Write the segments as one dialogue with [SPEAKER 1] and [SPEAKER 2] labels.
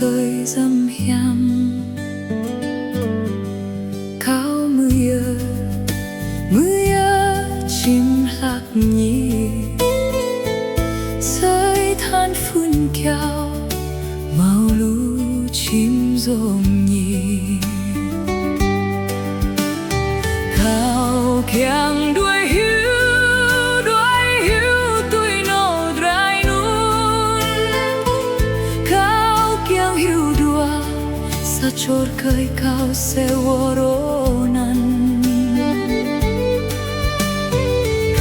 [SPEAKER 1] khơi dâm hiam cao mưa chim lạc nhì rơi than phun keo màu lu chim rôm nhì cao kiang đuôi hiu tuổi nô drai nun cao kiang hiu dua sa chor kai cao se woronan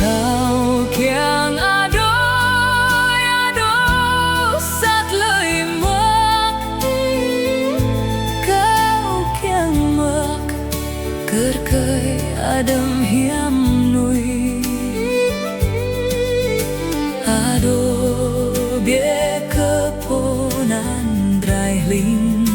[SPEAKER 1] cao kiang ado sát lời mơ cao kiang mơ cất cây adam hiam nuôi ado bie keponan drai ling